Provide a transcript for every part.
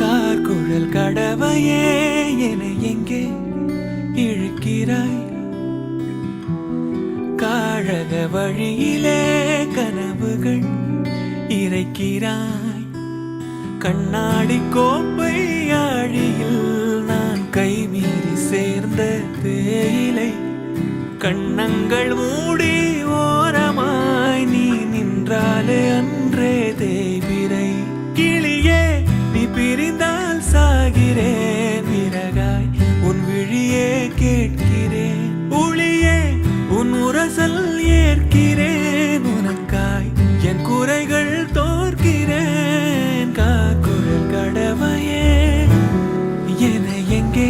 கார்குழல் கடவையே என எங்கே இழுக்கிறாய்? காழக வழியிலே கனவுகள் இறைக்கிறாய். கண்ணாடி கோப்பை ஆழியில் நான் கைமீறி சேர்ந்த தேயிலை. கண்ணங்கள் மூடி ஓரமாய் நீ நின்றாலே அன்றே தேய்பிரை. கிளியே நீ பிரிந்தால் சாகிறேன், விறகாய் உன் விழியே கேட்கிறேன். ஒளியே உன் உரசல் ஏற்கிறேன், உனக்காய் என் குறைகள் தோற்கிறேன். காக்குழல் கடவையே என எங்கே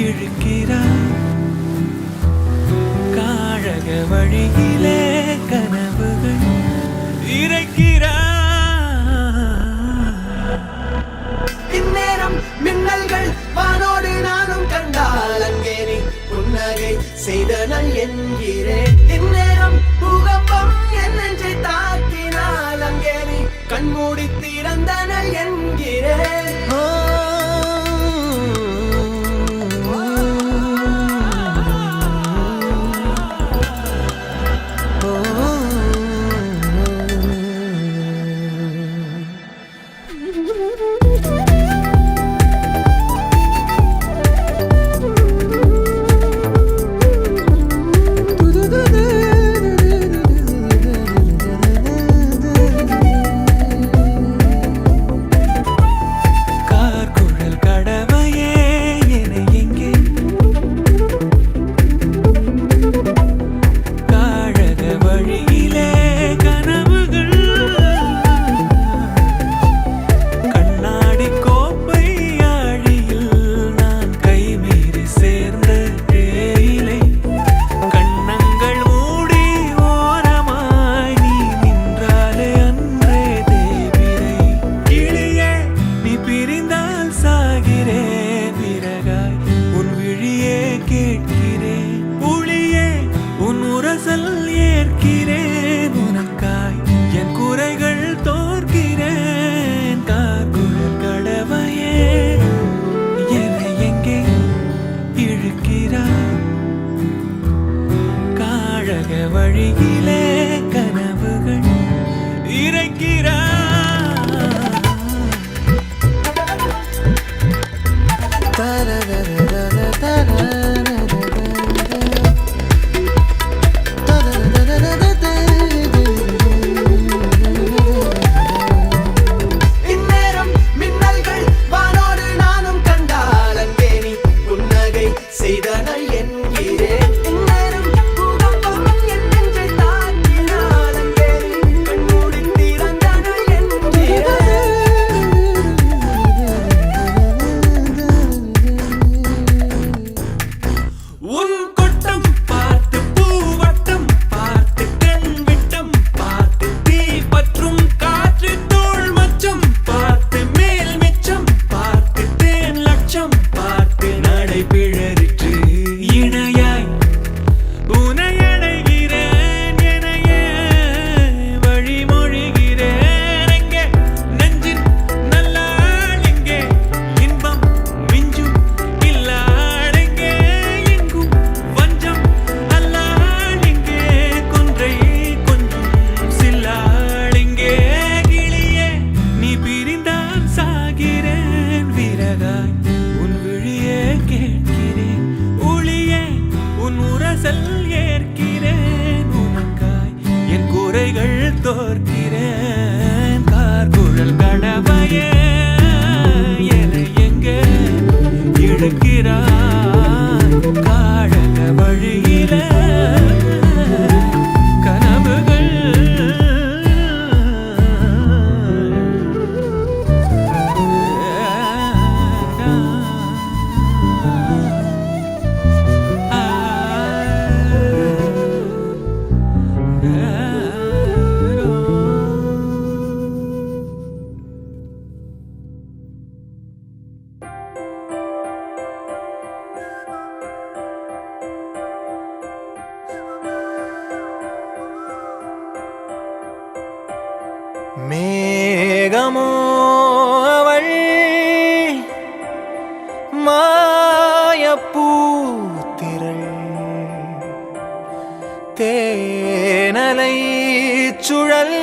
இழுக்கிறாய்? காழக வழியிலே கனவுகள் இறைக்கிறாய். இந்நேரம் மின்னல்கள் வானோடு நானும் கண்டால் அங்கே நீ புன்னகை செய்தனல் என்கிறேன். இந்நேரம் பூகம்பம் என் நெஞ்சை தாக்கினால் அங்கே நீ கண்மூடி திறந்தனல் என்கிறேன். ஏற்கிறேன், உனக்காய் என் குறைகள் தோற்கிறேன். கார்குழல் கடவையே என எங்கே இழுக்கிறாய்? காழக வழியிலே கனவுகள் இறைக்கிறாய். தோற்கிறேன். கார்குழல் கடவையே என எங்கே இழுக்கிறாய்? காழக வழியிலே கனவுகள் மேகமோ அவள் மாயப்பூத்திரள் தேனலை சுழல்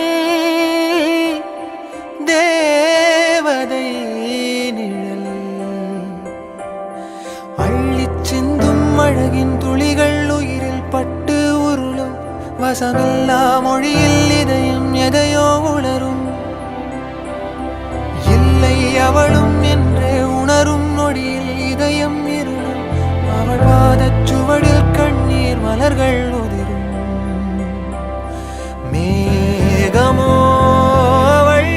தேவதை நிழல் அள்ளிச் சிந்தும் அழகின் துளிகள் உயிரில் பட்டு உருளும் வசமில்லா மொழியில் இதயம் எதையோ உணரும் இல்லை அவளும் என்றே உணரும் நொடியில் இதயம் இருளும் அவள் வாதச் சுவடில் கண்ணீர் மலர்கள் உதிரும் மேகமோ அவள்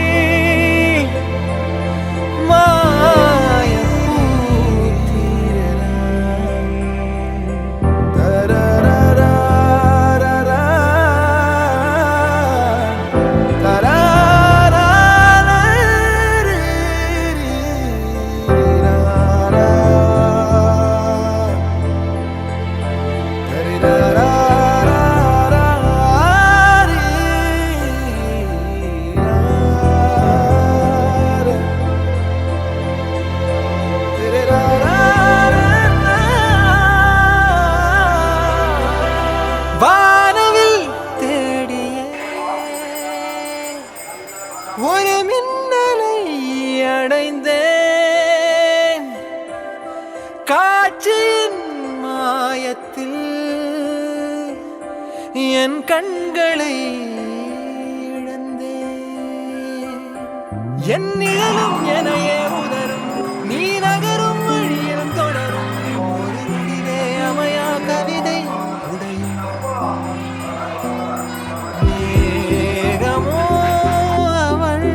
வானவில் தேடிய ஒரு மின்னலை அடைந்தேன் காட்சியின் மாயத்தில் என் கண்களை இழந்தேன் என் நிழலும் எனையே உதரும் நீ நகரும் வழியில் தொடரும் ஒரு நொடியிலே அமையா கவிதை உடையும் மேகமோ அவள்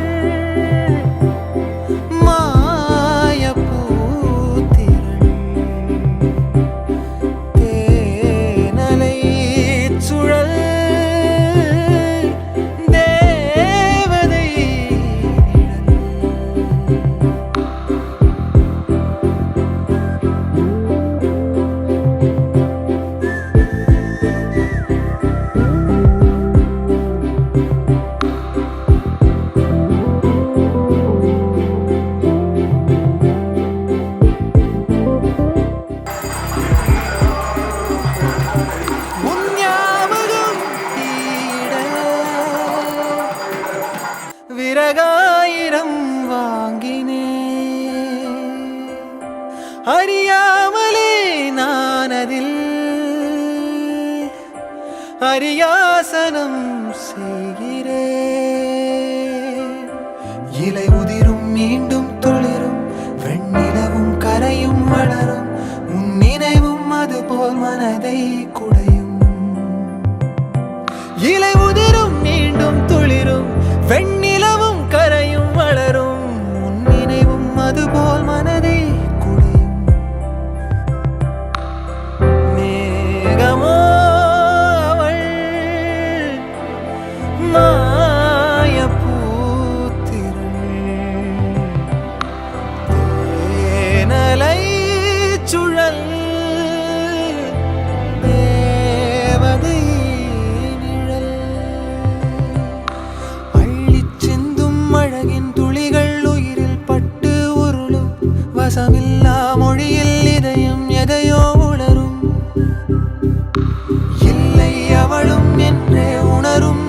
மாயப்பூத்திரள் தேனலை சுழல் தேவதை உன் ஞாபகம் தீட விறகாயிரம் வாங்கினேன் அறியாமலே நான் அதில் அரியாசனம் செய்கிறேன் இலை உதிரும் மீண்டும் துளிரும் வெண்ணிலவும் கரையும் வளரும் உன் நினைவும் அதுபோல் மனதை குடையும் இலை உதிரும் மீண்டும் துளிரும் வெண்ணிலவும் கரையும் வளரும் உன் நினைவும் அதுபோல் மனதை குடையும் மேகமோ அவள் மாயப்பூத்திரள் தேனலை சுழல் தேவதை நிழல் அள்ளிச் சிந்தும் அழகின் துளிகள் உயிரில் பட்டு உருளும் வசமில்லா மொழியில் இதயம் எதையோ உணரும் இல்லை அவளும் என்றே உணரும்